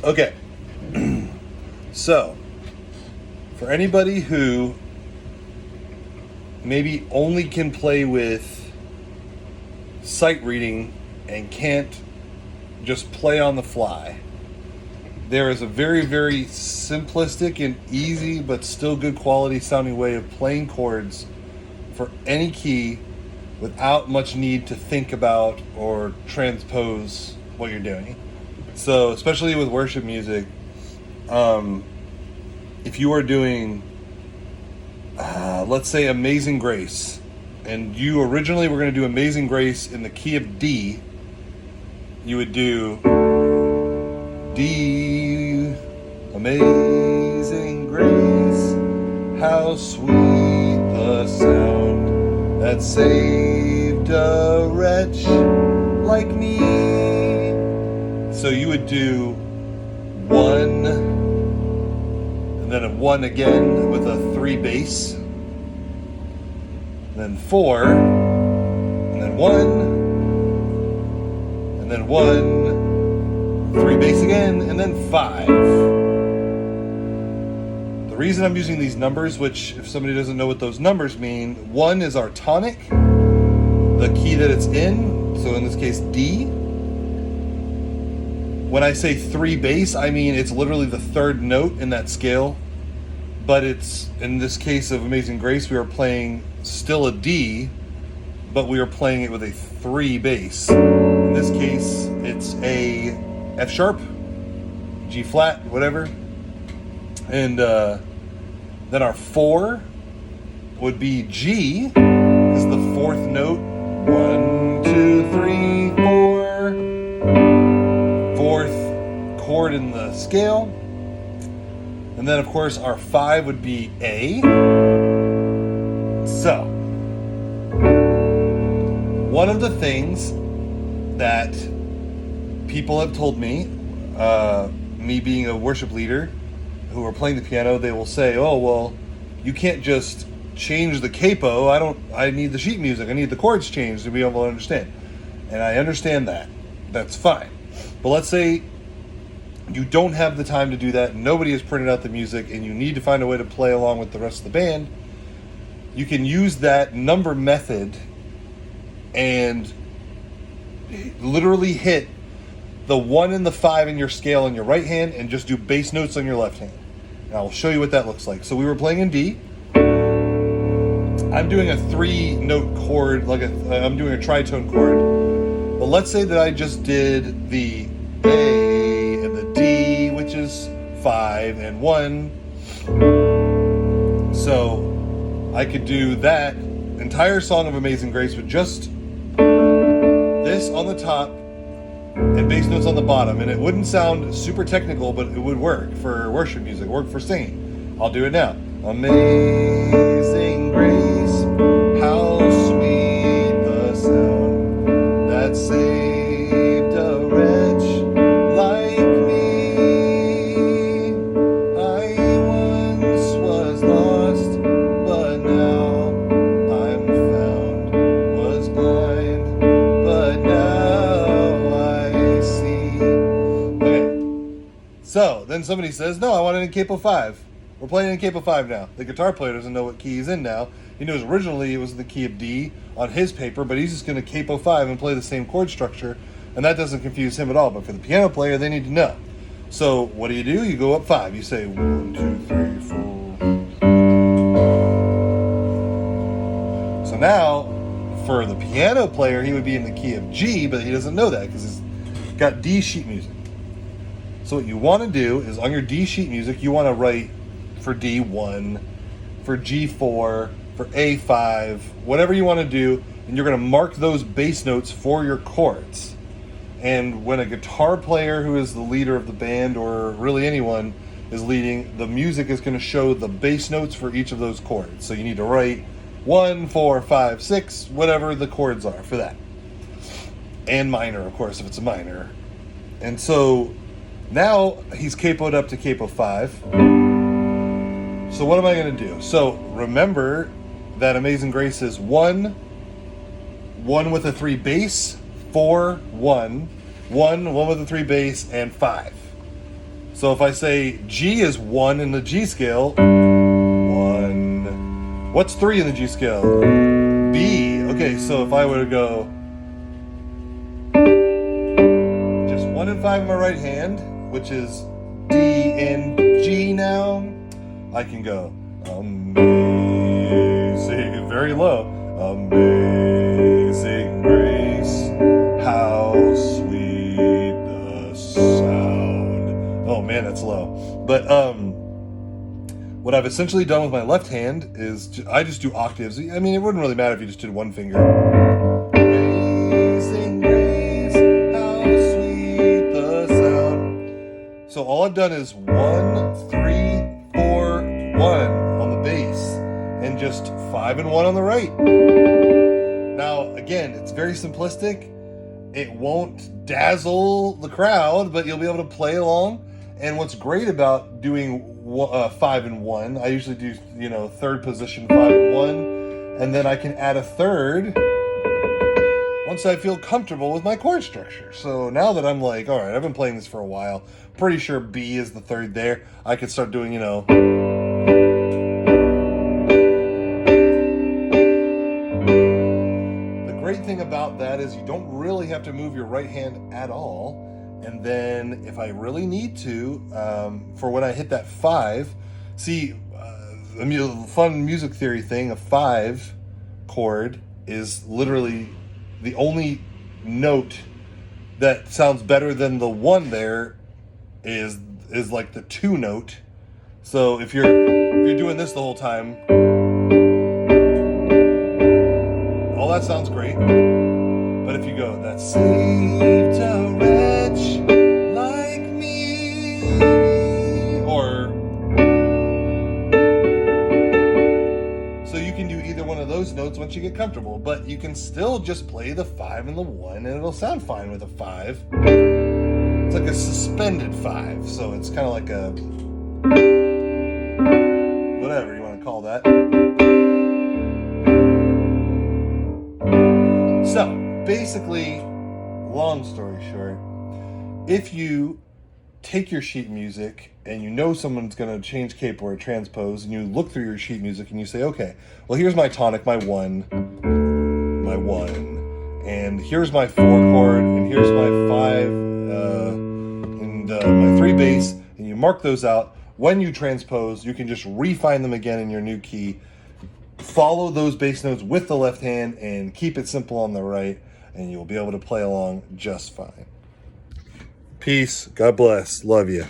Okay. So, for anybody who maybe only can play with sight reading and can't just play on the fly, there is a very, very simplistic and easy but still good quality sounding way of playing chords for any key without much need to think about or transpose what you're doing. So, especially with worship music, if you are doing, let's say, Amazing Grace, and you originally were going to do Amazing Grace in the key of D, you would do D, Amazing Grace, how sweet the sound that saved a wretch like me. So you would do 1, and then a 1 again with a 3 bass, and then 4, and then 1, and then 1, 3 bass again, and then 5. The reason I'm using these numbers, which if somebody doesn't know what those numbers mean, 1 is our tonic, the key that it's in, so in this case D. When I say 3 bass, I mean it's literally the third note in that scale, but it's, in this case of Amazing Grace, we are playing still a D, but we are playing it with a 3 bass. In this case, it's a F sharp, G flat, whatever, and then our 4 would be G, is the fourth note, 1, 2, 3, 4, fourth chord in the scale. And then, of course, our 5 would be A. So, one of the things that people have told me, me being a worship leader who are playing the piano, they will say, oh, well, you can't just change the capo. I need the sheet music. I need the chords changed to be able to understand. And I understand that. That's fine. But let's say you don't have the time to do that, nobody has printed out the music, and you need to find a way to play along with the rest of the band. You can use that number method and literally hit the 1 and the 5 in your scale on your right hand and just do bass notes on your left hand. And I'll show you what that looks like. So we were playing in D. I'm doing a 3-note chord, I'm doing a tritone chord. But let's say that I just did the A and the D, which is 5 and 1. So I could do that entire song of Amazing Grace with just this on the top and bass notes on the bottom. And it wouldn't sound super technical, but it would work for worship music, work for singing. I'll do it now. Amazing Grace, how sweet the sound that saved a wretch like me. I once was lost, but now I'm found. Was blind, but now I see. Okay. So then somebody says, no, I want it in capo 5. We're playing in capo 5 now. The guitar player doesn't know what key he's in now. He knows originally it was in the key of D on his paper, but he's just going to capo 5 and play the same chord structure, and that doesn't confuse him at all. But for the piano player, they need to know. So what do? You go up 5. You say 1, 2, 3, 4. So now, for the piano player, he would be in the key of G, but he doesn't know that because he's got D sheet music. So what you want to do is on your D sheet music, you want to write for D1, for G4, for A5, whatever you want to do, and you're going to mark those bass notes for your chords. And when a guitar player who is the leader of the band, or really anyone, is leading, the music is going to show the bass notes for each of those chords. So you need to write 1, 4, 5, 6, whatever the chords are for that. And minor, of course, if it's a minor. And so now he's capoed up to capo 5. So what am I going to do? So remember that Amazing Grace is 1 with a 3 bass, 4, 1, 1 with a 3 bass, and 5. So if I say G is 1 in the G scale, 1. What's 3 in the G scale? B. Okay, so if I were to go just 1 and 5 in my right hand, which is D and G now, I can go amazing, very low, amazing grace, how sweet the sound. Oh man, that's low. But what I've essentially done with my left hand is I just do octaves. I mean, it wouldn't really matter if you just did one finger. Amazing grace, how sweet the sound. So all I've done is 1, 3, 4, 1 on the bass, and just 5 and 1 on the right. Now, again, it's very simplistic. It won't dazzle the crowd, but you'll be able to play along. And what's great about doing 5 and 1, I usually do, third position 5 and 1, and then I can add a third once I feel comfortable with my chord structure. So now that I'm like, all right, I've been playing this for a while, pretty sure B is the third there, I could start doing, The great thing about that is you don't really have to move your right hand at all. And then if I really need to, for when I hit that 5, see, a fun music theory thing, a 5 chord is literally the only note that sounds better than the 1 there is like the 2 note. So if you're doing this the whole time, all that sounds great. But if you go, that saved a wretch like me, or so you can do either one of those notes once you get comfortable, but you can still just play the 5 and the 1, and it'll sound fine with a 5. It's like a suspended 5, so it's kind of like a whatever you want to call that. So basically, long story short, if you take your sheet music and you know someone's going to change capo or transpose, and you look through your sheet music and you say, okay, well, here's my tonic, my 1, and here's my 4 chord, and here's my 5, and my 3 bass, and you mark those out. When you transpose, you can just refine them again in your new key, follow those bass notes with the left hand, and keep it simple on the right, and you'll be able to play along just fine. Peace. God bless. Love you.